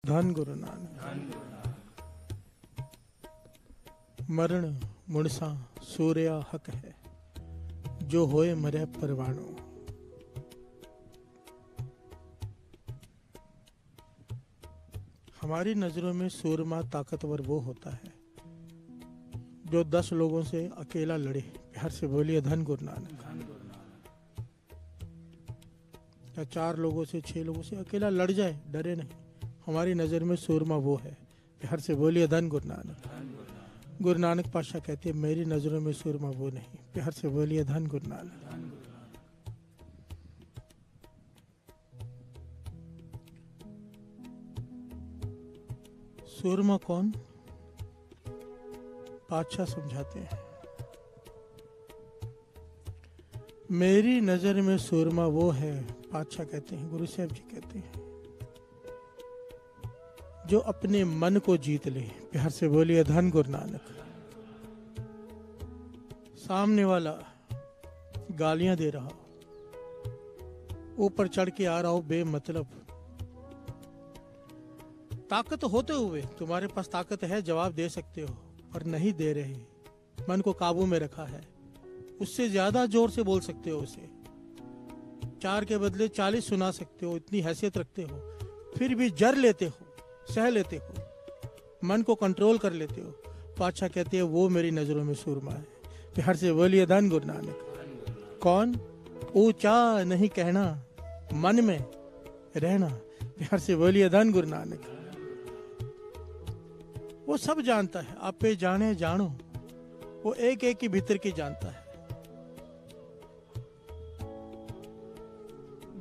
धन गुरु नानक। मरण मुनसा सूर्या हक है, जो होए मरे परवाणो। हमारी नजरों में सूरमा ताकतवर वो होता है जो 10 लोगों से अकेला लड़े। प्यार से बोलिए धन गुरु नानक। या 4 लोगों से 6 लोगों से अकेला लड़ जाए, डरे नहीं। हमारी नजर में सूरमा वो है। प्यार से बोलिए धन गुरु नानक। गुरु नानक पातशाह कहते हैं मेरी नजरों में सूरमा वो नहीं। प्यार से बोलिए धन गुरु नानक। सूरमा कौन? पातशाह समझाते हैं मेरी नजर में सूरमा वो है। पातशाह कहते हैं, गुरु साहब जी कहते हैं, जो अपने मन को जीत ले। प्यार से बोलिए धन गुरु नानक। सामने वाला गालियां दे रहा, ऊपर चढ़ के आ रहा हो बेमतलब, ताकत होते हुए तुम्हारे पास ताकत है, जवाब दे सकते हो, पर नहीं दे रहे, मन को काबू में रखा है, उससे ज्यादा जोर से बोल सकते हो उसे, 4 के बदले 40 सुना सकते हो, इतनी हैसियत रखते हो, फिर भी जर लेते हो, सह लेते हो, मन को कंट्रोल कर लेते हो। पातशाह कहते हैं वो मेरी नजरों में सूरमा है। प्यार से बोलिए धन गुरु नानक। कौन? ऊंचा नहीं कहना, मन में रहना। प्यार से बोलिए धन गुरु नानक। वो सब जानता है, आप पे जाने जानो, वो एक एक की भीतर की जानता है।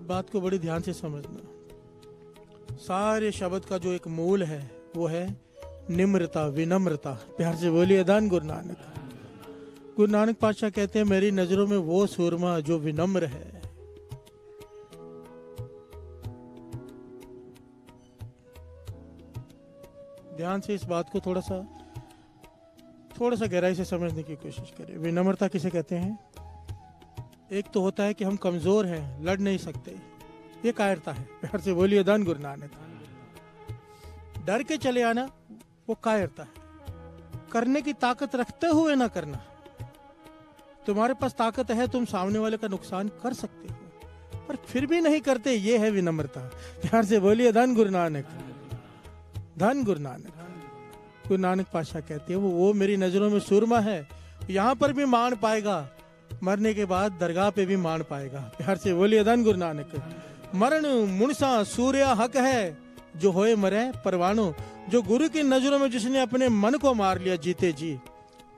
बात को बड़ी ध्यान से समझना। सारे शब्द का जो एक मूल है वो है निम्रता, विनम्रता। प्यार से बोलिए धन गुरु नानक। गुरु नानक पातशाह कहते हैं मेरी नजरों में वो सूरमा जो विनम्र है। ध्यान से इस बात को थोड़ा सा गहराई से समझने की कोशिश करें। विनम्रता किसे कहते हैं? एक तो होता है कि हम कमजोर हैं, लड़ नहीं सकते, ये कायरता है। प्यार से बोलिए धन गुरु नानक। डर के चले आना वो कायरता है। करने की ताकत रखते हुए ना करना। तुम्हारे पास ताकत है, तुम सामने वाले का नुकसान कर सकते हो, पर फिर भी नहीं करते, ये है विनम्रता। प्यार से बोलिए धन गुरु नानक। धन गुरु नानक। गुरु नानक पातशाह कहते हैं वो मेरी नजरों में सूरमा है। यहाँ पर भी मान पाएगा, मरने के बाद दरगाह पे भी मान पाएगा। प्यार से बोलिए धन गुरु नानक। मरण मुनसा सूर्या हक है, जो होए मरे परवानो। जो गुरु की नजरों में जिसने अपने मन को मार लिया जीते जी,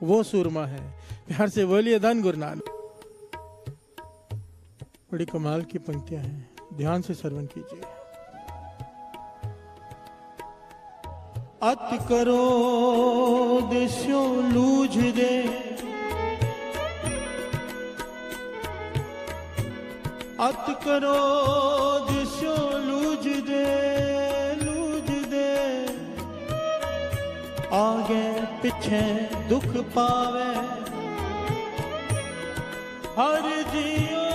वो सूरमा है। प्यार से बोलिए धन गुरु नानक। बड़ी कमाल की पंक्तियां हैं, ध्यान से श्रवण कीजिए। अति क्रोध स्यो लूझ दे, अति क्रोध स्यो लूझ दे, लूझ दे। आगे पीछे दुख पावे, हर जियो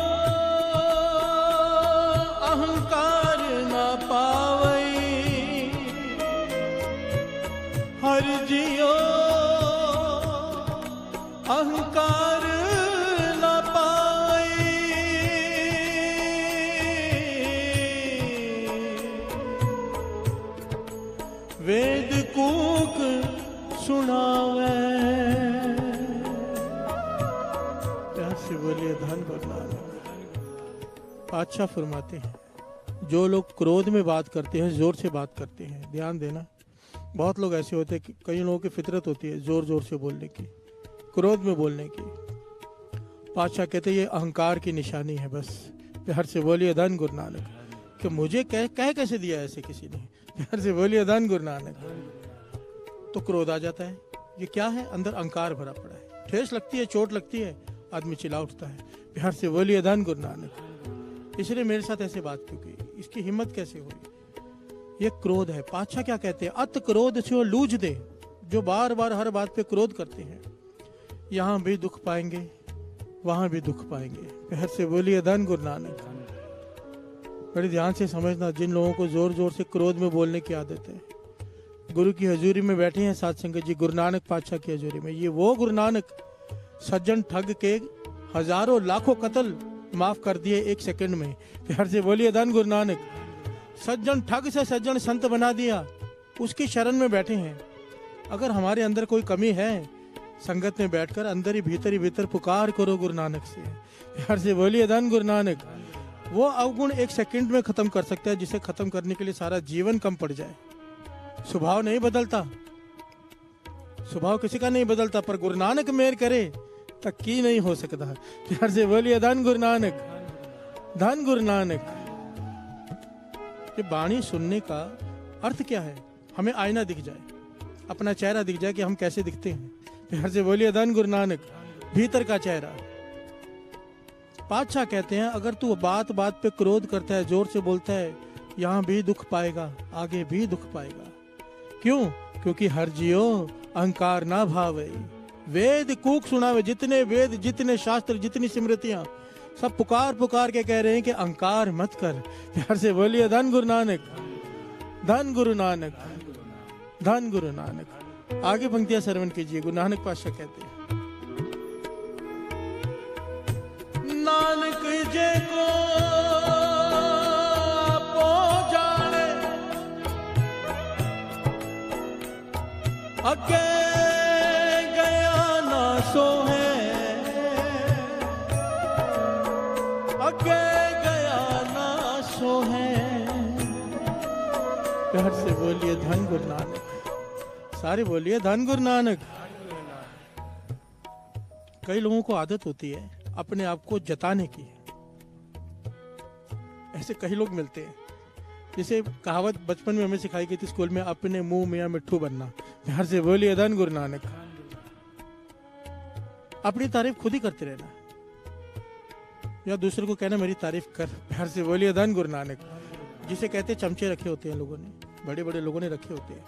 अहंकार न पावई, हर जियो अहंकार न पावई। वेद कूक सुनावे। प्यार से बोलिए धन गुरु नानक। पातशाह फरमाते हैं जो लोग क्रोध में बात करते हैं, जोर से बात करते हैं, ध्यान देना। बहुत लोग ऐसे होते हैं कि कई लोगों की फितरत होती है जोर जोर से बोलने की, क्रोध में बोलने की। पातशाह कहते हैं ये अहंकार की निशानी है बस। प्यार से बोलिए धन गुरु नानक। कि मुझे कह कैसे दिया ऐसे किसी ने। प्यार से बोलिए धन गुरु नानक। तो क्रोध आ जाता है। ये क्या है? अंदर अहंकार भरा पड़ा है, ठेस लगती है, चोट लगती है, आदमी चिल्ला उठता है। प्यार से बोलिए धन गुरु नानक। इसलिए मेरे साथ ऐसे बात क्यों की, इसकी हिम्मत कैसे हुई? ये क्रोध है। पातशाह क्या कहते हैं? अत क्रोध से लूझ दे। जो बार बार हर बात पे क्रोध करते हैं, यहाँ भी दुख पाएंगे, वहां भी दुख पाएंगे। प्यार से बोलिए धन गुरु नानक। बड़ी ध्यान से समझना, जिन लोगों को जोर जोर से क्रोध में बोलने की आदत है, गुरु की हजूरी में बैठे हैं साथ संगत जी, गुरु नानक पातशाह की हजूरी में, ये वो गुरु नानक सज्जन ठग के हजारों लाखों कत्ल माफ कर दिए 1 सेकंड में। प्यार से बोलिए धन गुरु नानक। सज्जन ठग से सज्जन संत बना दिया, उसकी शरण में बैठे हैं। अगर हमारे अंदर कोई कमी है, संगत में बैठकर अंदर ही भीतर पुकार करो गुरु नानक से। प्यार से बोलिए धन गुरु नानक। वो अवगुण 1 सेकंड में खत्म कर सकता है, जिसे खत्म करने के लिए सारा जीवन कम पड़ जाए। स्वभाव नहीं बदलता, स्वभाव किसी का नहीं बदलता, पर गुरु नानक मेहर करे तक की नहीं हो सकता। प्यार से बोलिए धन गुरु नानक, धन गुरु नानक। ये वाणी सुनने का अर्थ क्या है? हमें आईना दिख जाए, अपना चेहरा दिख जाए कि हम कैसे दिखते हैं। प्यार से बोलिए धन गुरु नानक। भीतर का चेहरा। पातशाह कहते हैं, अगर तू बात बात पे क्रोध करता है, जोर से बोलता है, यहाँ भी दुख पाएगा, आगे भी दुख पाएगा। क्यों? क्योंकि हर जियो अहंकार ना भावे। वेद कूक सुनावे, जितने वेद, जितने शास्त्र, जितनी स्मृतियां, सब पुकार पुकार के कह रहे हैं कि अहंकार मत कर। प्यार से बोलिए धन गुरु नानक, धन गुरु नानक, धन गुरु नानक। आगे पंक्तियां श्रवण कीजिए। गुरु नानक पातशाह कहते हैं, नानक जे को आपो जाने, अगे गया ना सो है, अगे गया ना सो है। प्यार से बोलिए धन गुरु नानक। सारे बोलिए धन गुरु नानक। कई लोगों को आदत होती है अपने आप को जताने की। ऐसे कई लोग मिलते हैं, जैसे कहावत बचपन में हमें सिखाई गई थी स्कूल में, अपने मुंह में या मिट्ठू बनना। प्यार से बोलिए धन गुरु नानक। अपनी तारीफ खुद ही करते रहना, या दूसरे को कहना मेरी तारीफ कर। प्यार से बोलिए धन गुरु नानक। जिसे कहते चमचे रखे होते हैं लोगों ने, बड़े बड़े लोगों ने रखे होते हैं,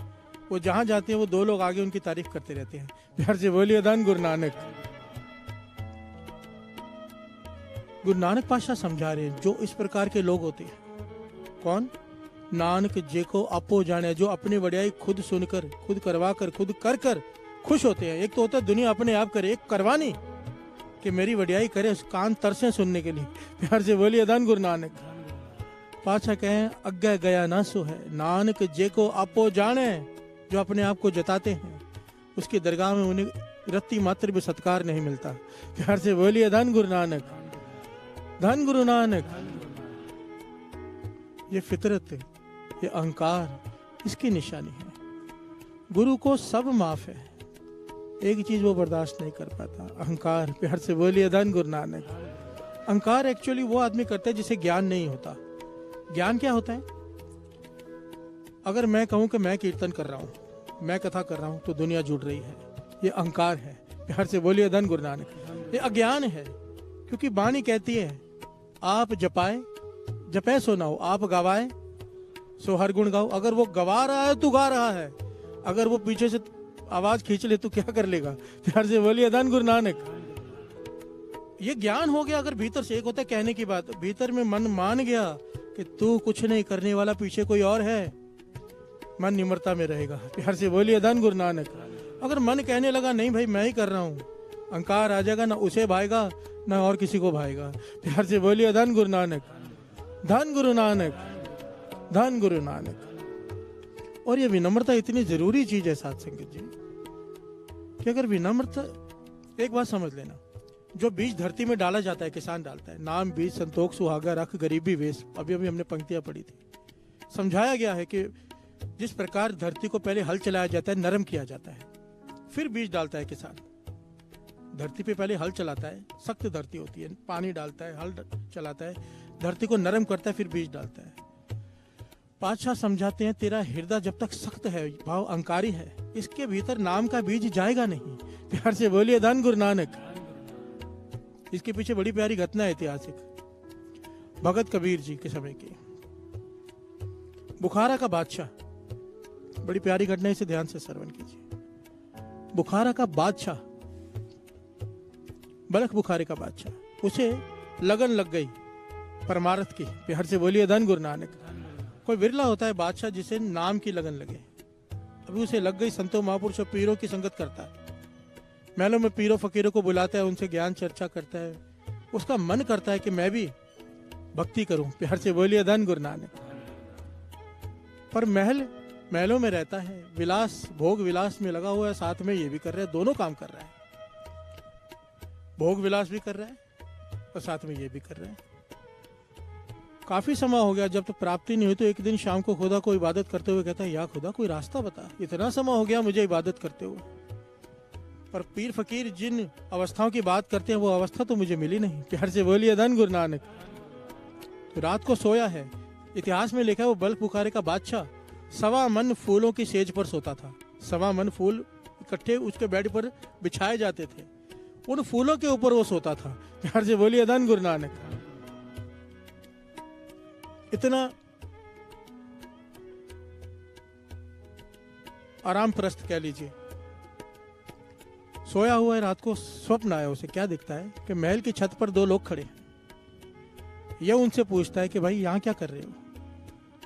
वो जहां जाते हैं वो 2 लोग आगे उनकी तारीफ करते रहते हैं। प्यार से बोलिए धन गुरु नानक। गुरु नानक पातशाह समझा रहे हैं, जो इस प्रकार के लोग होते हैं। कौन? नानक जे को आपो जाने, जो अपनी वड्याई खुद सुनकर, खुद करवा कर, खुद कर कर खुश होते हैं। एक तो होता है दुनिया अपने आप करे, एक करवानी कि मेरी वड्याई करे, कान तरसे सुनने के लिए। प्यार से बोलिए धन गुरु नानक। पातशाह कहें, अग्गे गया ना सो है। नानक जे को आपो जाने, जो अपने आप को जताते हैं, उसकी दरगाह में उन्हें रत्ती मात्र भी सत्कार नहीं मिलता। प्यार से बोलिए धन गुरु नानक, धन गुरु नानक। ये फितरत, ये अहंकार, इसकी निशानी है। गुरु को सब माफ है, एक चीज वो बर्दाश्त नहीं कर पाता, अहंकार। प्यार से बोलिए धन गुरु नानक। अहंकार एक्चुअली वो आदमी करता है जिसे ज्ञान नहीं होता। ज्ञान क्या होता है? अगर मैं कहूं कि मैं कीर्तन कर रहा हूं, मैं कथा कर रहा हूं, तो दुनिया जुड़ रही है, ये अहंकार है। प्यार से बोलिए धन गुरु नानक। ये अज्ञान है, क्योंकि वाणी कहती है, आप जपाए, जपे सो ना हो, आप गवाए सो हर गुण गाओ। अगर वो गवा रहा है तो गा रहा है, अगर वो पीछे से आवाज खींच ले तो क्या कर लेगा? प्यार से बोलिए धन गुरु नानक। ये ज्ञान हो गया। अगर भीतर से, एक होता है कहने की बात, भीतर में मन मान गया कि तू कुछ नहीं करने वाला, पीछे कोई और है, मन निम्रता में रहेगा। प्यार से बोलिए धन गुरु नानक। अगर मन कहने लगा नहीं भाई मैं ही कर रहा हूं, अहंकार आ जाएगा, ना उसे भाएगा ना और किसी को भाएगा। प्यार से बोलिए धन गुरु नानक, धन गुरु नानक, धन गुरु नानक। और ये विनम्रता इतनी जरूरी चीज है साथ संगत जी, कि अगर विनम्रता, एक बात समझ लेना, जो बीज धरती में डाला जाता है, किसान डालता है, नाम बीज संतोष सुहागा रख गरीबी वेश, अभी अभी हमने पंक्तियां पढ़ी थी। समझाया गया है कि जिस प्रकार धरती को पहले हल चलाया जाता है, नरम किया जाता है, फिर बीज डालता है किसान। धरती पे पहले हल चलाता है, सख्त धरती होती है, पानी डालता है, हल चलाता है, धरती को नरम करता है, फिर बीज डालता है। पातशाह समझाते हैं, तेरा हृदय जब तक सख्त है, भाव अहंकारी है, इसके भीतर नाम का बीज जाएगा नहीं। प्यार से बोलिए धन गुरु नानक। इसके पीछे बड़ी प्यारी घटना है ऐतिहासिक, भगत कबीर जी के समय की। बुखारा का बादशाह, बड़ी प्यारी घटना, इसे ध्यान से श्रवण कीजिए। बुखारा का बादशाह, बलख बुखारे का बादशाह, उसे लगन लग गई परमार्थ की। प्यार से बोलिए धन गुरु नानक। कोई विरला होता है बादशाह जिसे नाम की लगन लगे। अभी उसे लग गई संतों महापुरुषों पीरों की संगत करता है, महलों में पीरों फकीरों को बुलाता है, उनसे ज्ञान चर्चा करता है। उसका मन करता है कि मैं भी भक्ति करूं। प्यार से बोलिए धन गुरु नानक। पर महलों में रहता है, विलास भोग विलास में लगा हुआ है, साथ में ये भी कर रहा है, दोनों काम कर रहा है। भोग विलास भी कर रहा है और साथ में ये भी कर रहा है। काफी समय हो गया, जब तक प्राप्ति नहीं हुई तो एक दिन शाम को खुदा को इबादत करते हुए कहता है, या खुदा कोई रास्ता बता, इतना समय हो गया मुझे इबादत करते हुए। पर पीर फकीर जिन अवस्थाओं की बात करते हैं वो अवस्था तो मुझे मिली नहीं। प्यार से बोलिए धन गुरु नानक। तो रात को सोया है, इतिहास में लिखा है वो बल्ख बुखारे का बादशाह 1.25 मन फूलों की सेज पर सोता था। 1.25 मन फूल इकट्ठे उसके बेड पर बिछाए जाते थे, उन फूलों के ऊपर वो सोता था। प्यार से बोलिए धन गुरु नानक। इतना आराम प्रस्त कह लीजिए। सोया हुआ है, रात को स्वप्न आया उसे। क्या दिखता है कि महल की छत पर 2 लोग खड़े हैं। यह उनसे पूछता है कि भाई यहाँ क्या कर रहे हो?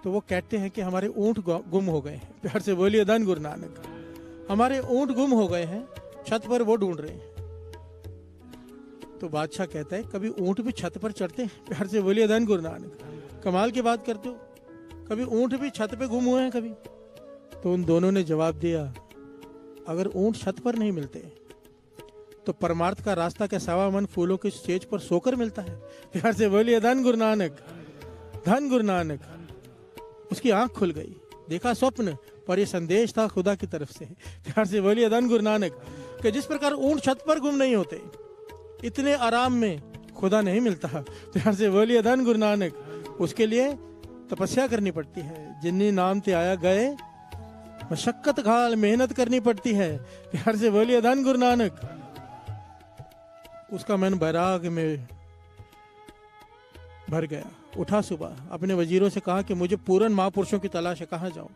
तो वो कहते हैं कि हमारे ऊंट गुम हो गए हैं। प्यार से बोलिए धन गुरु नानक। हमारे ऊंट गुम हो गए हैं, छत पर वो ढूंढ रहे हैं। तो बादशाह कहता है कभी ऊंट भी छत पर चढ़ते हैं? प्यार से बोलिए धन गुरु नानक। कमाल की बात करते हो, कभी ऊंट भी छत पे गुम हुए हैं कभी? तो उन दोनों ने जवाब दिया, अगर ऊंट छत पर नहीं मिलते तो परमार्थ का रास्ता क्या 1.25 मन फूलों के स्टेज पर सोकर मिलता है? प्यार से बोलिए धन गुरु नानक। धन गुरु नानक। उसकी आंख खुल गई, देखा स्वप्न, पर यह संदेश था खुदा की तरफ से। प्यार से बोलिए धन गुरु नानक। कि जिस प्रकार ऊंट छत पर गुम नहीं होते, इतने आराम में खुदा नहीं मिलता। प्यार से बोलिए धन गुरु नानक। उसके लिए तपस्या करनी पड़ती है। जिन्नी नाम ते आया गए, मशक्कत घाल मेहनत करनी पड़ती है। प्यार से बोलिए धन गुरु नानक। उसका मन बैराग में भर गया। उठा सुबह, अपने वजीरों से कहा कि मुझे पूर्ण महापुरुषों की तलाश है, कहाँ जाऊं?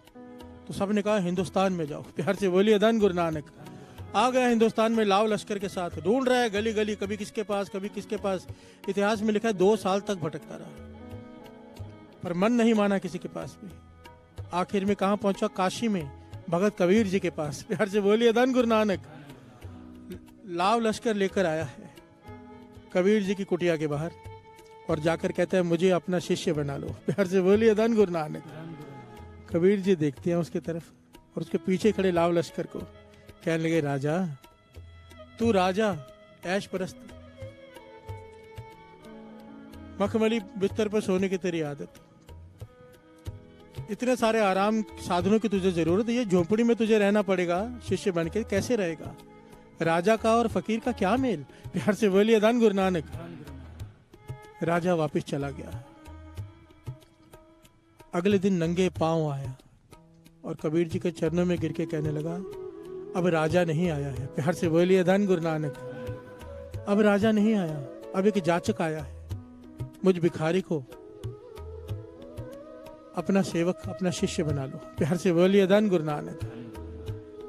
तो सबने कहा हिंदुस्तान में जाओ। प्यार से बोलिए धन गुरु नानक। आ गया हिंदुस्तान में लाव लश्कर के साथ, ढूंढ रहा है गली गली, कभी किसके पास कभी किसके पास। इतिहास में लिखा है 2 साल तक भटकता रहा, पर मन नहीं माना किसी के पास भी। आखिर में कहां पहुंचा? काशी में भगत कबीर जी के पास। प्यार से बोलिए धन गुरु नानक। लाव लश्कर लेकर आया है कबीर जी की कुटिया के बाहर और जाकर कहता है मुझे अपना शिष्य बना लो। प्यार से बोलिए धन गुरु नानक। कबीर जी देखते हैं उसके तरफ और उसके पीछे खड़े लाव लश्कर को, कहने लगे, राजा तू राजा, ऐश परस्त, मखमली बिस्तर पर सोने की तेरी आदत, इतने सारे आराम साधनों की तुझे जरूरत है, ये झोपड़ी में तुझे रहना पड़ेगा शिष्य बन के, कैसे रहेगा? राजा का और फकीर का क्या मेल? प्यार से बोलिए धन गुरु नानक। राजा वापस चला गया। अगले दिन नंगे पांव आया और कबीर जी के चरणों में गिर के कहने लगा, अब राजा नहीं आया है। प्यार से बोलिए धन गुरु नानक। अब राजा नहीं आया, अब एक जाचक आया है। मुझ भिखारी को अपना सेवक, अपना शिष्य बना लो। प्यार से बोलिए धन गुरु नानक।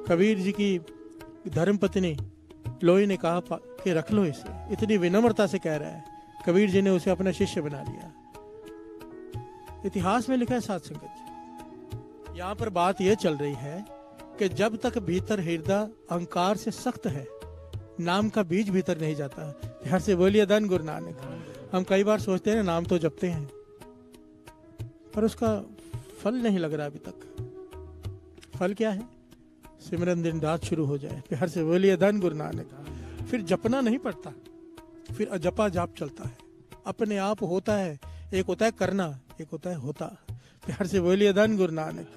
कबीर जी की धर्म पत्नी लोई ने कहा कि रख लो इसे, इतनी विनम्रता से कह रहा है। कबीर जी ने उसे अपना शिष्य बना लिया। इतिहास में लिखा है साध संगत जी, यहाँ पर बात यह चल रही है कि जब तक भीतर हृदय अहंकार से सख्त है, नाम का बीज भीतर नहीं जाता। प्यार से बोलिए धन गुरु नानक। हम कई बार सोचते हैं नाम तो जपते हैं, पर उसका फल नहीं लग रहा अभी तक। फल क्या है? सिमरन दिन रात शुरू हो जाए। प्यार से बोलिए धन गुरु नानक। फिर जपना नहीं पड़ता, फिर अजपा जाप चलता है, अपने आप होता है। एक होता है करना, एक होता है होता। प्यार से बोलिए धन गुरु नानक।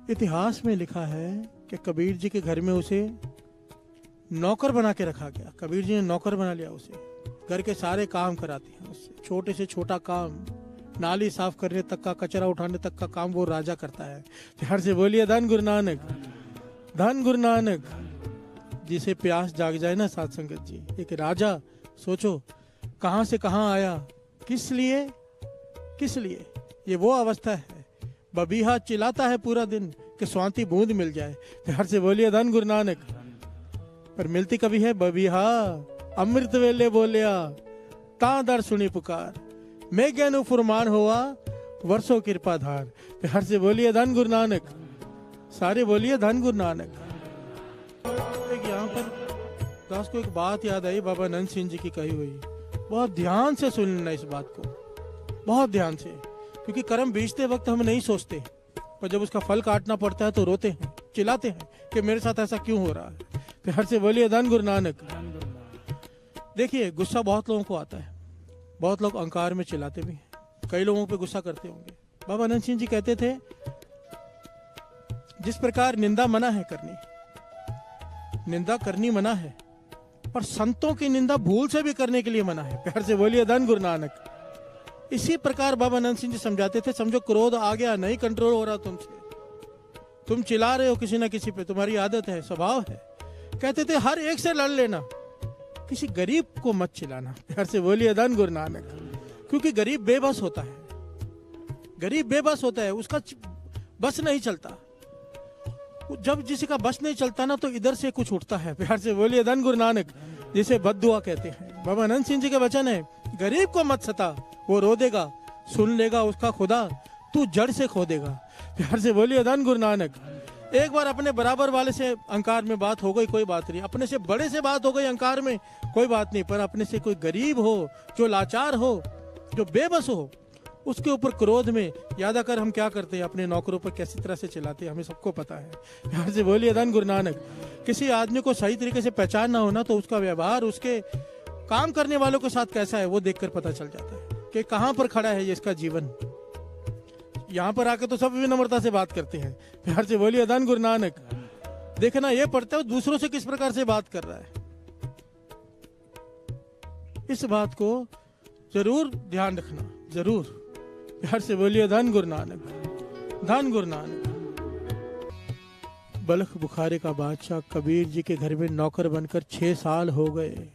इतिहास में लिखा है कि कबीर जी के घर में उसे नौकर बना के रखा गया। कबीर जी ने नौकर बना लिया उसे, घर के सारे काम कराते हैं उससे, छोटे से छोटा काम, नाली साफ करने तक का, कचरा उठाने तक का काम वो राजा करता है। प्यार से बोलिए धन गुरु नानक। धन गुरु नानक। जिसे प्यास जाग जाए ना साध संगत जी, एक राजा सोचो कहां से कहां आया, किस लिए किस लिए। ये वो अवस्था है, बबीहा चिल्लाता है पूरा दिन कि स्वाति बूंद मिल जाए। प्यार से बोलिए धन गुरु नानक। पर मिलती कभी है बबिहा अमृत वेले बोलिया ता दर सुनी पुकार मैं ज्ञानु फुरमान हुआ वर्षों कृपा धार। प्यार से बोलिए धन गुरु नानक, सारे बोलिए धन गुरु नानक। एक यहाँ पर दास को एक बात याद आई, बाबा नंद सिंह जी की कही हुई। बहुत ध्यान से सुन लेना इस बात को, बहुत ध्यान से, क्योंकि कर्म बीजते वक्त हम नहीं सोचते, पर जब उसका फल काटना पड़ता है तो रोते हैं, चिल्लाते हैं कि मेरे साथ ऐसा क्यों हो रहा है। प्यार से बोलिए धन गुरु नानक। देखिए गुस्सा बहुत लोगों को आता है, बहुत लोग अहंकार में चिल्लाते भी हैं, कई लोगों पे गुस्सा करते होंगे। बाबा नंद सिंह जी कहते थे जिस प्रकार निंदा मना है करनी, निंदा करनी मना है, पर संतों की निंदा भूल से भी करने के लिए मना है। प्यार से बोलिए धन गुरु नानक। इसी प्रकार बाबा नंद सिंह जी समझाते थे, समझो क्रोध आ गया, नहीं कंट्रोल हो रहा तुमसे, तुम चिल्ला रहे हो किसी ना किसी पे, तुम्हारी आदत है, स्वभाव है, कहते थे हर एक से लड़ लेना, किसी गरीब को मत चिल्लाना। प्यार से बोलिए धन गुरु नानक। क्योंकि गरीब बेबस होता है, गरीब बेबस होता है, उसका बस नहीं चलता। जब किसी का बस नहीं चलता ना तो इधर से कुछ उठता है। प्यार से बोलिए धन गुरु नानक, जिसे बद्दुआ कहते हैं। बाबा नंद सिंह जी के वचन है, गरीब को मत सता, वो रो देगा, सुन लेगा उसका खुदा, तू जड़ से खो देगा। प्यार से बोलिए धन गुरु नानक। एक बार अपने बराबर वाले से अहंकार में बात हो गई, कोई बात नहीं, अपने से बड़े से बात हो गई अहंकार में, कोई बात नहीं, पर अपने से कोई गरीब हो, जो लाचार हो, जो बेबस हो, उसके ऊपर क्रोध में याद आकर हम क्या करते हैं, अपने नौकरों पर कैसी तरह से चलाते हैं, हमें सबको पता है। प्यार से बोलिए धन गुरु नानक। किसी आदमी को सही तरीके से पहचानना हो ना तो उसका व्यवहार, उसके काम करने वालों के साथ कैसा है वो देखकर पता चल जाता है कि कहाँ पर खड़ा है ये इसका जीवन। यहाँ पर आकर तो सब विनम्रता से बात करते हैं। प्यार से बोलिए धन गुरु नानक। देखना ये पड़ता है दूसरों से किस प्रकार से बात कर रहा है, इस बात को जरूर ध्यान रखना, जरूर। प्यार से बोलिए धन गुरु नानक, धन गुरु नानक। बलख बुखारे का बादशाह कबीर जी के घर में नौकर बनकर 6 साल हो गए।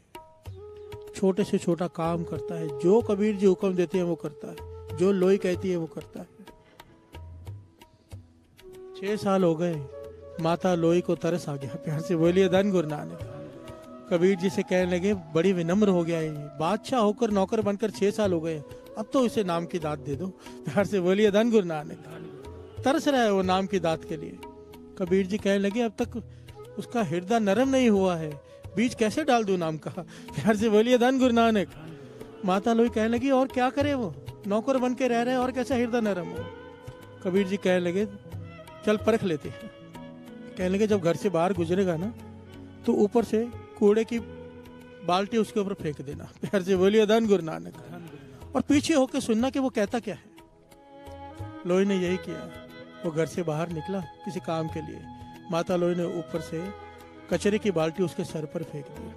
छोटे से छोटा काम करता है, जो कबीर जी हुक्म देते हैं वो करता है, जो लोई कहती है वो करता है। 6 साल हो गए, माता लोई को तरस आ गया। प्यार से बोलिए धन गुरु नानक। कबीर जी से कहने लगे, बड़ी विनम्र हो गया है, बादशाह होकर नौकर बनकर 6 साल हो गए, अब तो इसे नाम की दात दे दो। प्यार से बोलिए धन गुरु नानक। तरस रहा है वो नाम की दात के लिए। कबीर जी कहने लगे, अब तक उसका हृदय नरम नहीं हुआ है, बीज कैसे डाल दूं नाम का। प्यार से बोलिए धन गुरु नानक। माता लोई कहने लगी, और क्या करे, वो नौकर बन के रह रहे और कैसा हृदय नरम हो। कबीर जी कहने लगे, चल परख लेते हैं। कहने लगे, जब घर से बाहर गुजरेगा ना तो ऊपर से कूड़े की बाल्टी उसके ऊपर फेंक देना। प्यार से बोलिए धन गुरु नानक। और पीछे होकर सुनना कि वो कहता क्या है। लोई ने यही किया, वो घर से बाहर निकला किसी काम के लिए, माता लोई ने ऊपर से कचरे की बाल्टी उसके सर पर फेंक दी।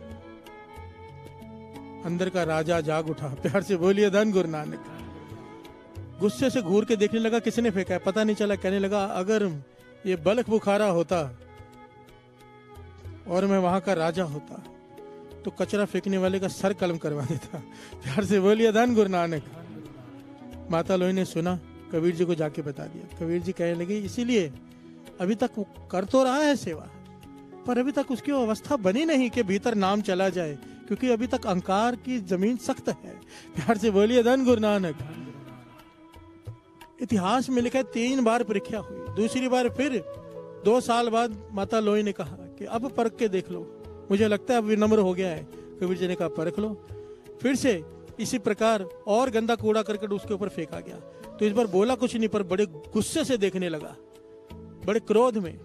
अंदर का राजा जाग उठा। प्यार से बोलिए धन गुरु नानक। गुस्से से घूर के देखने लगा किसने फेंका है, पता नहीं चला। कहने लगा, अगर ये बलख बुखारा होता और मैं वहां का राजा होता तो कचरा फेंकने वाले का सर कलम करवा देता। प्यार से बोलिए धन गुरु नानक। माता लोई ने सुना, कबीर जी को जाके बता दिया। कबीर जी कहने लगे, इसीलिए अभी तक वो कर तो रहा है सेवा, पर अभी तक उसकी अवस्था बनी नहीं कि भीतर नाम चला जाए, क्योंकि अभी तक अहंकार की जमीन सख्त है। प्यार से बोलिए धन गुरु नानक। इतिहास में लिखा है 3 बार परीक्षा हुई। दूसरी बार फिर 2 साल बाद माता लोई ने कहा कि अब परख के देख लो, मुझे लगता है अब विनम्र हो गया है। कबीर जी ने कहा, परख लो। फिर से इसी प्रकार और गंदा कूड़ा करके उसके ऊपर फेंका गया। तो इस बार बोला कुछ नहीं, पर बड़े गुस्से से देखने लगा, बड़े क्रोध में।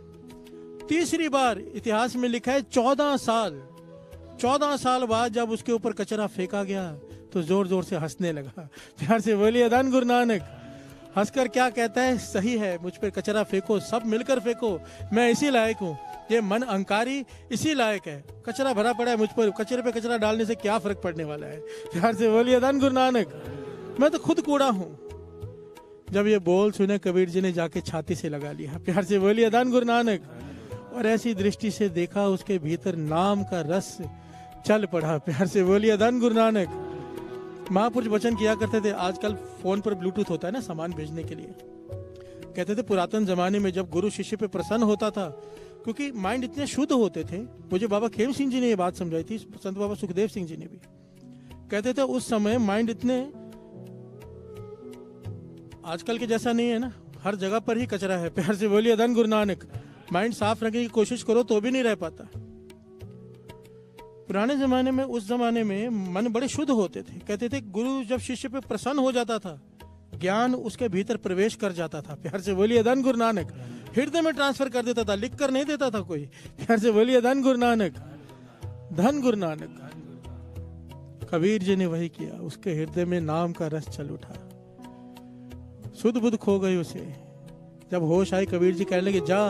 तीसरी बार इतिहास में लिखा है 14 साल बाद जब उसके ऊपर कचरा फेंका गया तो जोर जोर से हंसने लगा। प्यार से बोलिए धन गुरु नानक। हंसकर क्या कहता है, सही है, मुझ पर कचरा फेंको, सब मिलकर फेंको, मैं इसी लायक हूँ। ये मन अहंकारी इसी लायक है, कचरा भरा पड़ा है मुझ पर, कचरे पे कचरा डालने से क्या फर्क पड़ने वाला है। प्यार से बोलिए धन गुरु नानक। मैं तो खुद कूड़ा हूँ। जब ये बोल सुने कबीर जी ने जाके छाती से लगा लिया। प्यार से बोलिए धन गुरु नानक। और ऐसी दृष्टि से देखा, उसके भीतर नाम का रस चल पड़ा। प्यार से बोलिए धन गुरु नानक। महापुरुष वचन किया करते थे, आजकल फोन पर ब्लूटूथ होता है ना सामान भेजने के लिए। कहते थे पुरातन जमाने में जब गुरु शिष्य पे प्रसन्न होता था, क्योंकि माइंड इतने शुद्ध होते थे। मुझे बाबा खेम सिंह जी ने ये बात समझाई थी, संत बाबा सुखदेव सिंह जी ने भी कहते थे उस समय माइंड इतने, आजकल के जैसा नहीं है ना, हर जगह पर ही कचरा है। प्यार से बोलिए धन गुरु नानक। माइंड साफ रखने की कोशिश करो तो भी नहीं रह पाता। पुराने जमाने में, उस जमाने में मन बड़े शुद्ध होते थे। कहते थे गुरु जब शिष्य पे प्रसन्न हो जाता था, ज्ञान उसके भीतर प्रवेश कर जाता था। प्यार से बोलिए धन गुरु नानक। हृदय में ट्रांसफर कर देता था, लिख कर नहीं देता था कोई। प्यार से बोलिए धन गुरु नानक, धन गुरु नानक। कबीर जी ने वही किया, उसके हृदय में नाम का रस चल उठा, शुद्ध बुद्ध खो गई उसे। जब होश आई, कबीर जी कहने लगे जा,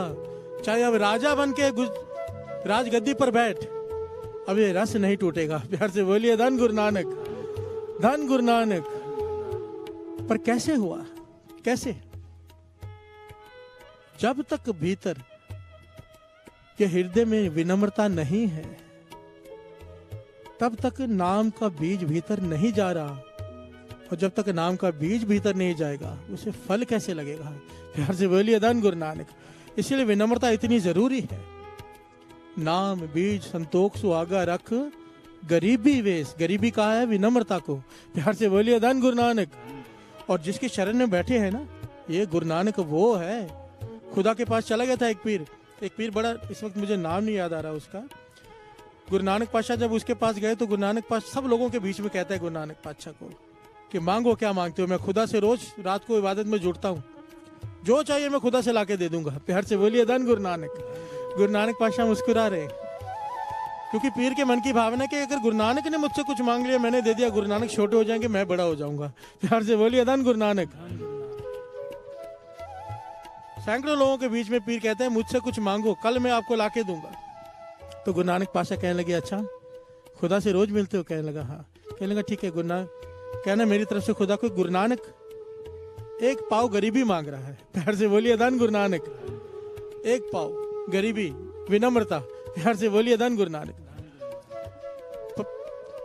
चाहे अब राजा बन के राजगद्दी पर बैठ, अब ये रस नहीं टूटेगा। प्यार से बोलिए धन गुरु नानक, धन गुरु नानक। पर कैसे हुआ? कैसे? जब तक भीतर के हृदय में विनम्रता नहीं है, तब तक नाम का बीज भीतर नहीं जा रहा। और जब तक नाम का बीज भीतर नहीं जाएगा, उसे फल कैसे लगेगा? प्यार से बोलिए धन गुरु नानक। इसलिए विनम्रता इतनी जरूरी है। नाम बीज संतोख सुहागा रख, गरीबी वेश। गरीबी कहा है? विनम्रता को। प्यार से बोलिए धन गुरु नानक। और जिसके शरण में बैठे हैं ना, ये गुरु नानक वो है। खुदा के पास चला गया था एक पीर बड़ा, इस वक्त मुझे नाम नहीं याद आ रहा उसका। गुरु नानक पातशाह जब उसके पास गए तो गुरु नानक पातशाह सब लोगों के बीच में कहता है गुरु नानक पातशाह को कि मांगो, क्या मांगते हो? मैं खुदा से रोज रात को इबादत में जुड़ता हूँ, जो चाहिए मैं खुदा से लाके दे दूंगा। प्यार से बोलिए धन गुरु नानक। गुरु नानक पातशाह मुस्कुरा रहे, क्योंकि पीर के मन की भावना कि अगर गुरु नानक ने मुझसे कुछ मांग लिया, मैंने दे दिया, गुरु नानक छोटे हो जाएंगे, मैं बड़ा हो जाऊंगा। प्यार से बोलिए धन गुरु नानक। सैकड़ों लोगों के बीच में पीर कहते हैं मुझसे कुछ मांगो, कल मैं आपको लाके दूंगा। तो गुरु नानक पातशाह कहने लगे अच्छा, खुदा से रोज मिलते हो? कहने लगा हाँ। कहने लगा ठीक है गुरु नानक, कहना मेरी तरफ से खुदा को गुरु नानक एक पाव गरीबी मांग रहा है। प्यार से बोलिए धन गुरु नानक। एक पाव गरीबी, विनम्रता। प्यार से बोलिए धन गुरु नानक।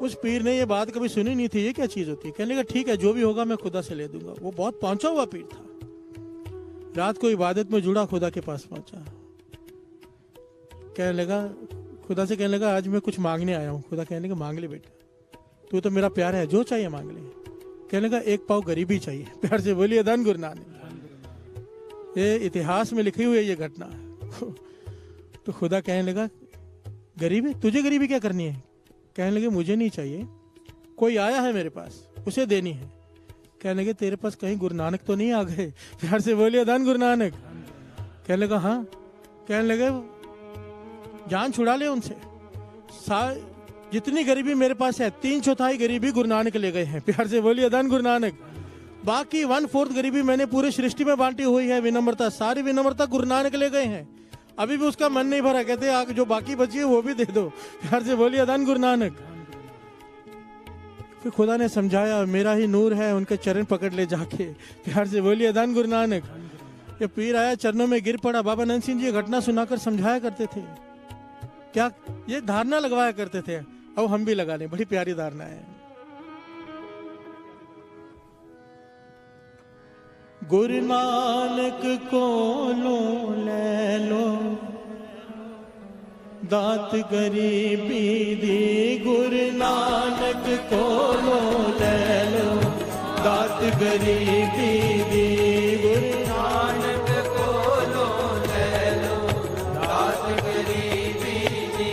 उस पीर ने ये बात कभी सुनी नहीं थी, ये क्या चीज होती है? कहने लगा ठीक है, जो भी होगा मैं खुदा से ले दूंगा। वो बहुत पहुंचा हुआ पीर था, रात को इबादत में जुड़ा, खुदा के पास पहुंचा। कहने लगा खुदा से, कहने लगा आज मैं कुछ मांगने आया हूँ। खुदा कहने लगा मांग ले बेटा, तू तो मेरा प्यार है, जो चाहिए मांग ले। कहने लगा एक पाव गरीबी चाहिए। प्यार से बोलिए धन गुरु नानक। ये इतिहास में लिखी हुई है ये घटना। तो खुदा कहने लगा गरीबी, तुझे गरीबी क्या करनी है? कहने लगे मुझे नहीं चाहिए, कोई आया है मेरे पास, उसे देनी है। कहने लगे तेरे पास कहीं गुरु नानक तो नहीं आ गए? प्यार से बोलिए धन गुरु नानक। कहने लगा हाँ। कहने लगे जान छुड़ा ले उनसे, जितनी गरीबी मेरे पास है 3/4 गरीबी गुरु नानक ले गए हैं। प्यार से बोलिए धन गुरु नानक। बाकी 1/4 गरीबी मैंने पूरे सृष्टि में बांटी हुई है। विनम्रता, सारी विनम्रता गुरु नानक ले गए हैं। अभी भी उसका मन नहीं भरा, कहते आगे जो बाकी बची है वो भी दे दो। प्यार से बोलिए धन गुरु नानक। फिर खुदा ने समझाया मेरा ही नूर है, उनके चरण पकड़ ले जाके। प्यार से बोलिए धन गुरु नानक। ये पीर आया, चरणों में गिर पड़ा। बाबा नंद सिंह जी घटना सुनाकर समझाया करते थे, क्या ये धारणा लगवाया करते थे। अब हम भी लगा लें, बड़ी प्यारी धारणा है। गुरु नानक को लो ले लो, दात गरीबी दी। गुरु नानक को लो ले लो, दात गरीबी दी। गुरु नानक को लो ले लो, दात गरीबी दी।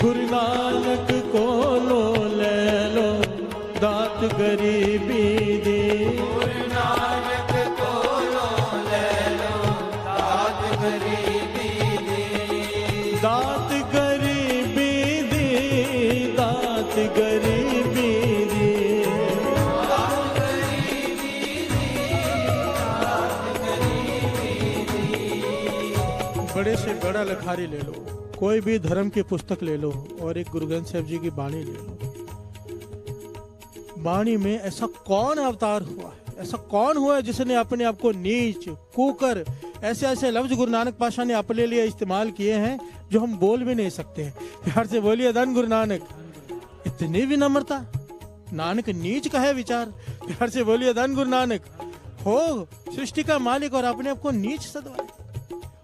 गुरु नानक को लो ले लो, दात गरीबी दी। गुरु नानक को लो ले लो, दात गरीबी दी। दात गरीबी दी, दात गरीबी दी। दात गरीबी दी, दात गरीबी दी। बड़े से बड़ा लखारी ले लो, कोई भी धर्म की पुस्तक ले लो और एक गुरु ग्रंथ साहिब जी की बाणी ले लो। बाणी में ऐसा कौन अवतार हुआ है, ऐसा कौन हुआ है जिसने अपने आप को नीच कूकर, ऐसे ऐसे लफ्ज गुरु नानक पातशाह ने अपने लिए इस्तेमाल किए हैं जो हम बोल भी नहीं सकते हैं। प्यार से बोलिए धन गुरु नानक। इतनी विनम्रता, नानक नीच का है विचार। प्यार से बोलिए धन गुरु नानक। हो सृष्टि का मालिक और अपने आप को नीच सदवाए,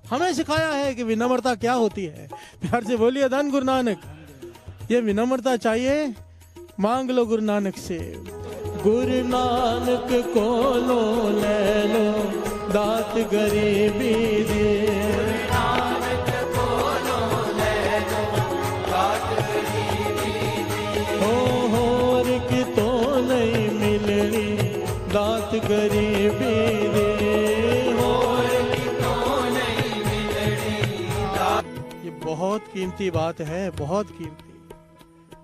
हमें सिखाया है कि विनम्रता क्या होती है। प्यार से बोलिए धन गुरु नानक। ये विनम्रता चाहिए, मांग लो गुरु नानक से। गुरु नानक को लो ले लो दात गरीबी दे, होर की तो नहीं मिलनी दात गरीबी दे, होर की तो नहीं मिलनी दात। ये बहुत कीमती बात है, बहुत कीमती।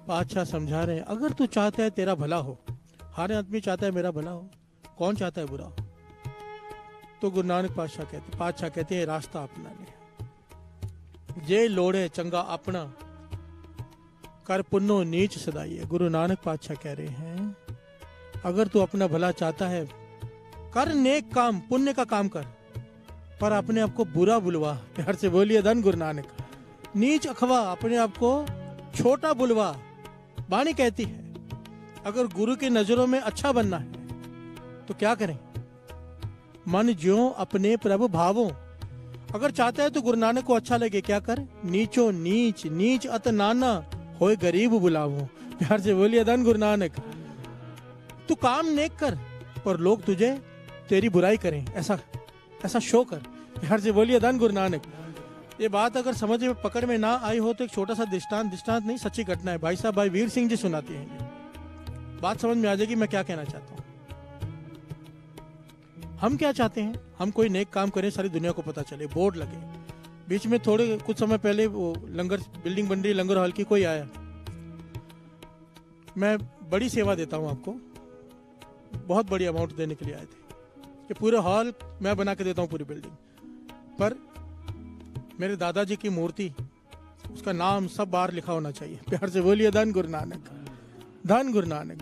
बादशाह समझा रहे हैं, अगर तू चाहता है तेरा भला हो, हर आदमी चाहता है मेरा भला हो, कौन चाहता है बुरा हो? तो गुरु नानक पातशाह कहते हैं रास्ता अपना ले, जे लोड़े चंगा अपना, कर पुन्नो नीच सदाइए। गुरु नानक पातशाह कह रहे हैं अगर तू अपना भला चाहता है, कर नेक काम, पुण्य का काम कर, पर अपने आप को बुरा बुलवा। प्यार से बोलिए धन गुरु नानक। नीच अखवा, अपने आप को छोटा बुलवा। वाणी कहती है अगर गुरु की नजरों में अच्छा बनना है तो क्या करें? मन ज्यों अपने प्रभु भावों। अगर चाहता है तो गुरु नानक को अच्छा लगे, क्या कर? नीचो नीच, नीच अत नाना, होए गरीब बुलावो। प्यार से बोलिए धन गुरु नानक। तू काम नेक कर, पर लोग तुझे तेरी बुराई करें, ऐसा शो कर। प्यार से बोलिए धन गुरु नानक। ये बात अगर समझ में पकड़ में ना आई हो तो एक छोटा सा दृष्टांत नहीं, सच्ची घटना है। भाई साहब भाई वीर सिंह जी सुनाते हैं, बात समझ में आ जाएगी मैं क्या कहना चाहता हूँ। हम क्या चाहते हैं? हम कोई नेक काम करें, सारी दुनिया को पता चले, बोर्ड लगे। बीच में थोड़े कुछ समय पहले वो लंगर बिल्डिंग बन रही, लंगर हॉल की, कोई आया, मैं बड़ी सेवा देता हूँ आपको, बहुत बड़ी अमाउंट देने के लिए आए थे कि पूरे हॉल मैं बना के देता हूँ, पूरी बिल्डिंग पर मेरे दादाजी की मूर्ति, उसका नाम सब बार लिखा होना चाहिए। प्यार से बोलिए धन गुरु नानक, धन गुरु नानक।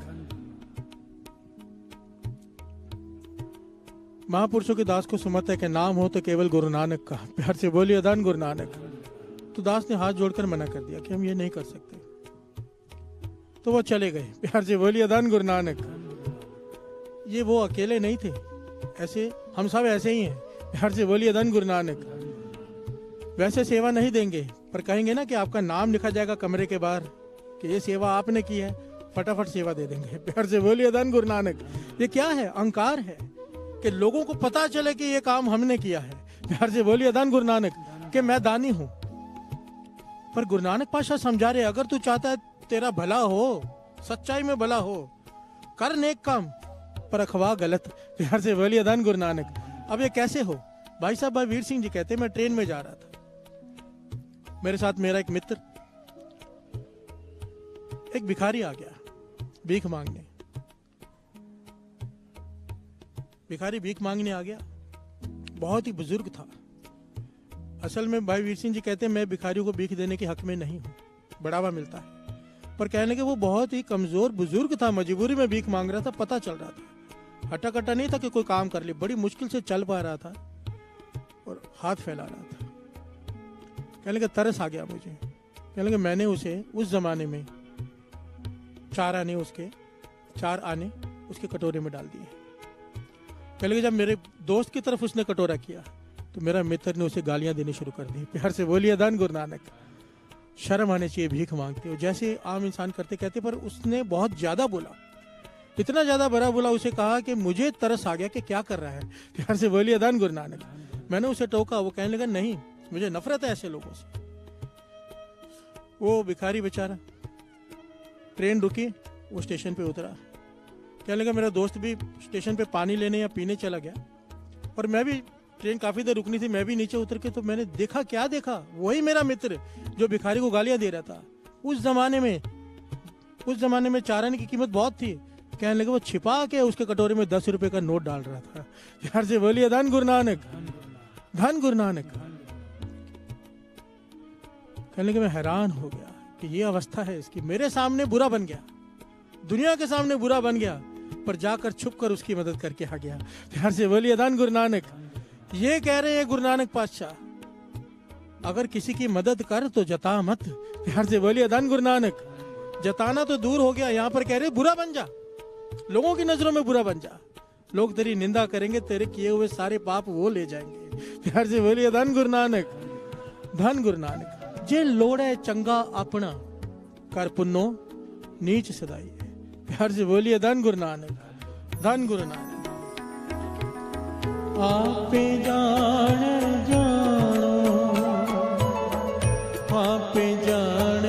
महापुरुषों के दास को सुमत है कि नाम हो तो केवल गुरु नानक का। प्यार से बोलिए धन गुरु नानक। तो दास ने हाथ जोड़कर मना कर दिया कि हम ये नहीं कर सकते, तो वो चले गए। प्यार से बोलिए धन गुरु नानक। ये वो अकेले नहीं थे, ऐसे हम सब ऐसे ही हैं। प्यार से बोलिए धन गुरु नानक। वैसे सेवा नहीं देंगे, पर कहेंगे ना कि आपका नाम लिखा जाएगा कमरे के बाहर कि ये सेवा आपने की है, फटाफट सेवा दे देंगे। प्यार से बोलिए धन गुरु नानक। ये क्या है? अहंकार है कि लोगों को पता चले कि ये काम हमने किया है। प्यार से बोलिए धन गुरु नानक कि मैं दानी हूं। पर गुरु नानक पातशाह समझा रहे, अगर तू चाहता है तेरा भला हो, सच्चाई में भला हो, कर नेक काम, पर अखवा गलत। प्यार से बोलिए धन गुरु नानक। अब ये कैसे हो? भाई साहब भाई वीर सिंह जी कहते, मैं ट्रेन में जा रहा था, मेरे साथ मेरा एक मित्र, एक भिखारी आ गया भीख मांगने। भिखारी भीख मांगने आ गया, बहुत ही बुजुर्ग था। असल में भाई वीर सिंह जी कहते हैं मैं भिखारियों को भीख देने के हक में नहीं हूँ, बढ़ावा मिलता है, पर कहने के वो बहुत ही कमजोर बुजुर्ग था, मजबूरी में भीख मांग रहा था, पता चल रहा था, हटा कटा नहीं था कि कोई काम कर ले, बड़ी मुश्किल से चल पा रहा था और हाथ फैला रहा था। कहने का तरस आ गया मुझे। कहने का मैंने उसे उस जमाने में 4 आने उसके कटोरे में डाल दिए। कहने का जब मेरे दोस्त की तरफ उसने कटोरा किया तो मेरा मित्र ने उसे गालियां देनी शुरू कर दी। प्यार से बोलिए धन गुरु नानक। शर्म आनी चाहिए भीख मांगते हो, जैसे आम इंसान करते कहते, पर उसने बहुत ज्यादा बोला, इतना ज्यादा बड़ा बोला, उसे कहा कि मुझे तरस आ गया कि क्या कर रहा है। प्यार से बोलिए धन गुरु नानक। मैंने उसे टोका, वो कहने लगा नहीं, मुझे नफरत है ऐसे लोगों से। वो भिखारी बेचारा, ट्रेन रुकी, वो स्टेशन पे उतरा। कहने लगा मेरा दोस्त भी स्टेशन पे पानी लेने या पीने चला गया, और मैं भी, ट्रेन काफी देर रुकनी थी, मैं भी नीचे उतर के तो मैंने देखा, क्या देखा? वही मेरा मित्र जो भिखारी को गालियां दे रहा था। उस जमाने में 4 आने की कीमत बहुत थी। कहने लगे वो छिपा के उसके कटोरे में 10 रुपए का नोट डाल रहा था। प्यार से बोलिए धन गुरु नानक, धन गुरु नानक। कहने लगे मैं हैरान हो गया कि ये अवस्था है इसकी, मेरे सामने बुरा बन गया, दुनिया के सामने बुरा बन गया, पर जाकर छुप कर उसकी मदद करके आ गया। प्यार से बोलिए धन गुरु नानक। ये कह रहे हैं गुरु नानक पातशाह, अगर किसी की मदद कर तो जता मत। प्यार से बोलिए धन गुरु नानक। जताना तो दूर हो गया, यहाँ पर कह रहे बुरा बन जा, लोगों की नजरों में बुरा बन जा। लोग तेरी निंदा करेंगे, तेरे किए हुए सारे पाप वो ले जाएंगे। प्यार से बोलिए धन गुरु नानक, धन गुरु नानक। जे लोड़े चंगा अपना, कर पुन्नो नीच सदाई। प्यार से बोलिए धन गुरु नानक, धन गुरु नानक। आपे जान जानो, आपे जान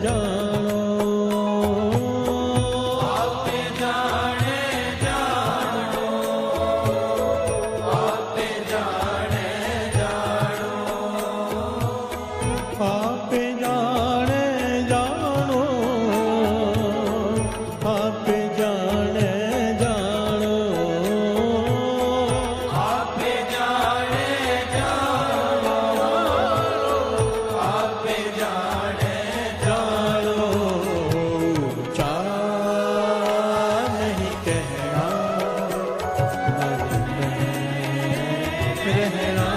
जानो, आपे जान जानो, आपे जान जानो, आपे जान जानो, आपे जान जानो, आपे जान जानो, आपे जान जानो। चाह नहीं कहना, मन में रहना,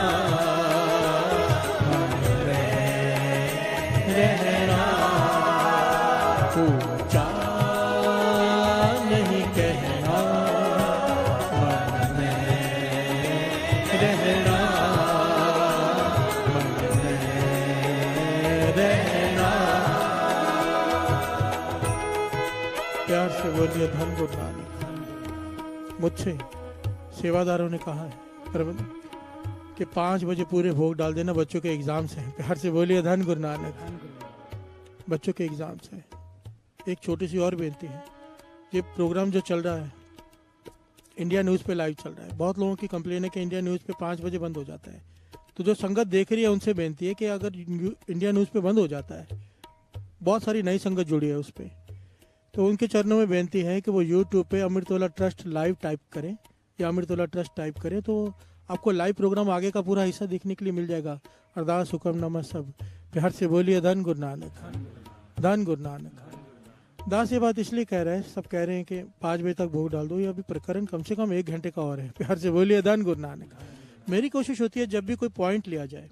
मन में रहना। चाह नहीं कहना, मन में रहना, मन में रहना। प्यार से बोलिए धन गुरु नानक। मुझसे सेवादारों ने कहा है प्रबंध कि 5 बजे पूरे भोग डाल देना, बच्चों के एग्जाम्स हैं। प्यार से बोलिए धन गुरु नानक, बच्चों के एग्जाम्स हैं। एक छोटी सी और बेनती है, ये प्रोग्राम जो चल रहा है इंडिया न्यूज़ पे लाइव चल रहा है। बहुत लोगों की कंप्लेन है कि इंडिया न्यूज़ पे 5 बजे बंद हो जाता है। तो जो संगत देख रही है उनसे बेनती है कि अगर इंडिया न्यूज़ पे बंद हो जाता है, बहुत सारी नई संगत जुड़ी है उस पर, तो उनके चरणों में बेनती है कि वो यूट्यूब पे अमृतोला ट्रस्ट लाइव टाइप करें या अमृतोला ट्रस्ट टाइप करें, तो आपको लाइव प्रोग्राम आगे का पूरा हिस्सा देखने के लिए मिल जाएगा। अरदास हुक्म नमः सब। प्यार से बोलिए धन गुरु नानक, धन गुरु नानक। दास ये बात इसलिए कह रहे हैं, सब कह रहे हैं कि 5 बजे तक भोग डाल दो, ये अभी प्रकरण कम से कम 1 घंटे का और है। प्यार से बोलिए धन गुरु नानक। मेरी कोशिश होती है जब भी कोई पॉइंट लिया जाए,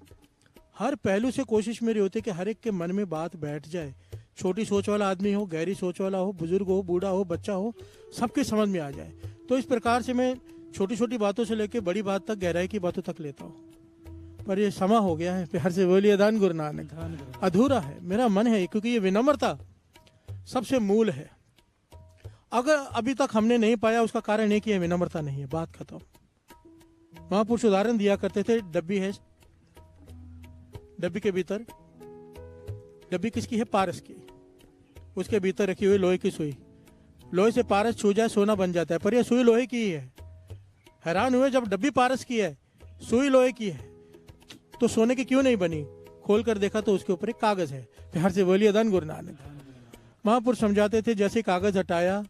हर पहलू से कोशिश मेरी होती है कि हर एक के मन में बात बैठ जाए। छोटी सोच वाला आदमी हो, गहरी सोच वाला हो, बुजुर्ग हो, बूढ़ा हो, बच्चा हो, सबके समझ में आ जाए। तो इस प्रकार से मैं छोटी छोटी बातों से लेकर बड़ी बात तक, गहराई की बातों तक लेता हूँ। पर ये समा हो गया है। प्यार से बोलिए धन गुरु नानक। अधूरा है, मेरा मन है, क्योंकि ये विनम्रता सबसे मूल है। अगर अभी तक हमने नहीं पाया, उसका कारण है कि ये विनम्रता नहीं है। बात खत्म। महापुरुष उदाहरण दिया करते थे, डब्बी है, डब्बी के भीतर, डब्बी किसकी है? पारस की। उसके भीतर रखी हुई लोहे की सुई, लोहे से पारस छू जाए सोना बन जाता है, पर यह सुई लोहे की ही है। हैरान हुए जब डब्बी पारस की है, सुई लोहे की है, तो सोने की क्यों नहीं बनी? खोल कर देखा तो उसके ऊपर एक कागज है। प्यार से बोलिए धन गुरु नानक। महापुरुष समझाते थे, जैसे कागज हटाया,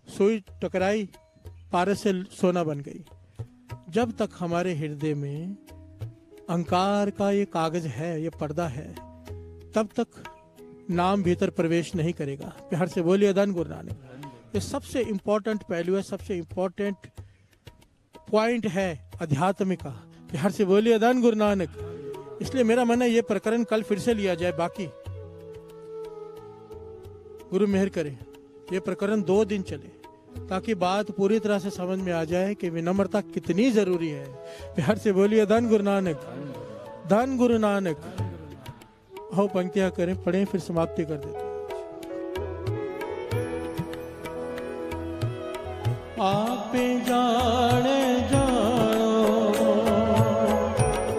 सुई टकराई, पारस से सोना बन गई। जब तक हमारे हृदय में अहंकार का ये कागज है, ये पर्दा है, तब तक नाम भीतर प्रवेश नहीं करेगा। प्यार से बोलिए धन गुरु नानक। ये सबसे इंपॉर्टेंट पहलू है, सबसे इंपॉर्टेंट पॉइंट है अध्यात्म का। प्यार से बोलिए धन गुरु नानक। इसलिए मेरा मन है ये प्रकरण कल फिर से लिया जाए। बाकी गुरु मेहर करे ये प्रकरण 2 दिन चले, ताकि बात पूरी तरह से समझ में आ जाए कि विनम्रता कितनी जरूरी है। प्यार से बोलिए धन गुरु नानक, धन गुरु नानक। आओ पंक्तियां करें, पढ़ें, फिर समाप्ति कर देते हैं। आपे जाने जानो,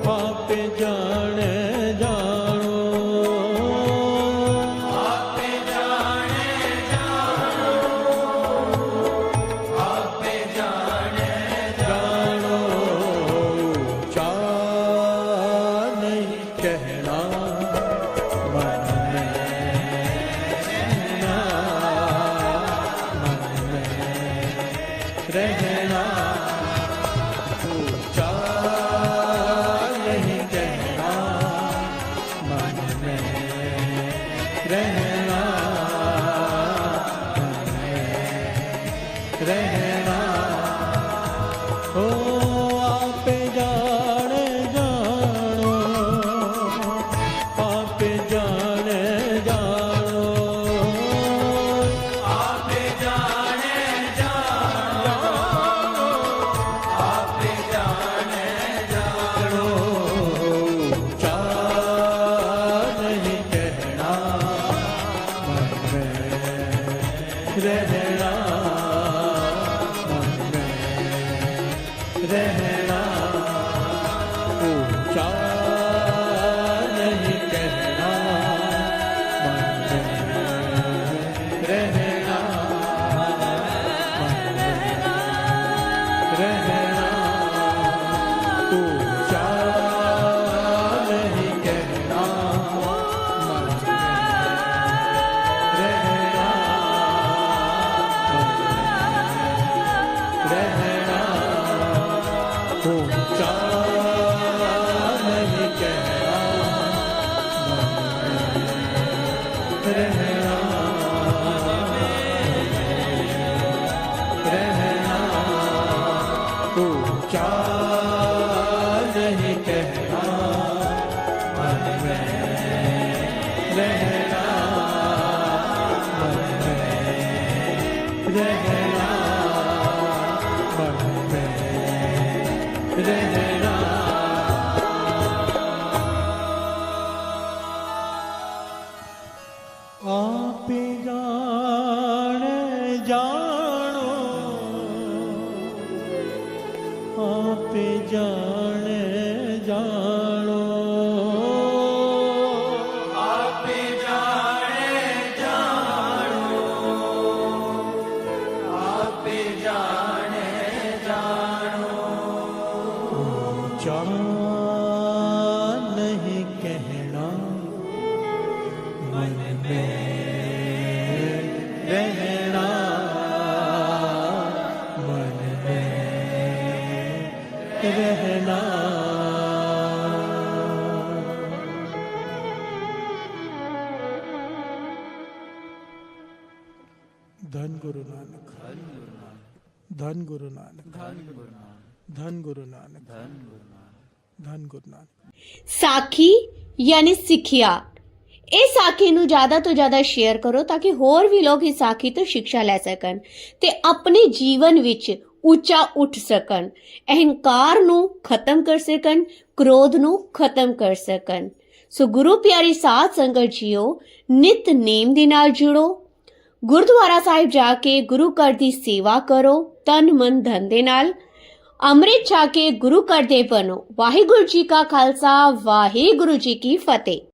आपे जाने जानो, आपे जाने जानो, आपे जाने जानो। चाह नहीं कहना, मन में रहना, मन में रहना। चाह नहीं कहना, मन में रहना, मन में रहना। ओ आपे जाने जानो, आपे जाने जानो, आपे जाने जानो, रहना, ऊंचा नहीं कहना, मन में रहना, मन में रहना, ऊंचा नहीं कहना, मन में रहना, रहना, ऊंचा नहीं कहना, रहना, रहना, ऊंचा नहीं कहना, मन में रहना, मन में रहना, मन में रहना। आप जाने जानो, आप जाने जानो, आप जाने जानो, आप जाने जानो, ऊंचा नहीं कहना, मन में रहना, मन में रहना। धन गुरु नानक, धन गुरु नानक, धन गुरु नानक, धन गुरु नानक। ਸਾਖੀ ਯਾਨੀ ਸਿੱਖਿਆ। ਇਹ ਸਾਖੀ ਨੂੰ ਜ਼ਿਆਦਾ ਤੋਂ ਜ਼ਿਆਦਾ ਸ਼ੇਅਰ ਕਰੋ ਤਾਂ ਕਿ ਹੋਰ ਵੀ ਲੋਕ ਇਸ ਸਾਖੀ ਤੋਂ ਸਿੱਖਿਆ ਲੈ ਸਕਣ ਤੇ ਆਪਣੇ ਜੀਵਨ ਵਿੱਚ ਉੱਚਾ ਉੱਠ ਸਕਣ, ਅਹੰਕਾਰ ਨੂੰ ਖਤਮ ਕਰ ਸਕਣ, ਕ੍ਰੋਧ ਨੂੰ ਖਤਮ ਕਰ ਸਕਣ। ਸੋ ਗੁਰੂ ਪਿਆਰੀ ਸਾਧ ਸੰਗਤ ਜੀਓ, ਨਿਤ ਨੇਮ ਦੇ ਨਾਲ ਜੁੜੋ, ਗੁਰਦੁਆਰਾ ਸਾਹਿਬ ਜਾ ਕੇ ਗੁਰੂ ਘਰ ਦੀ ਸੇਵਾ ਕਰੋ, ਤਨ ਮਨ ਧਨ ਦੇ ਨਾਲ ਅੰਮ੍ਰਿਤ ਛਕ ਕੇ ਗੁਰੂ ਘਰ ਦੇ ਬਣੋ। ਵਾਹਿਗੁਰੂ ਜੀ ਕਾ ਖਾਲਸਾ, ਵਾਹਿਗੁਰੂ ਜੀ ਕੀ ਫਤਿਹ।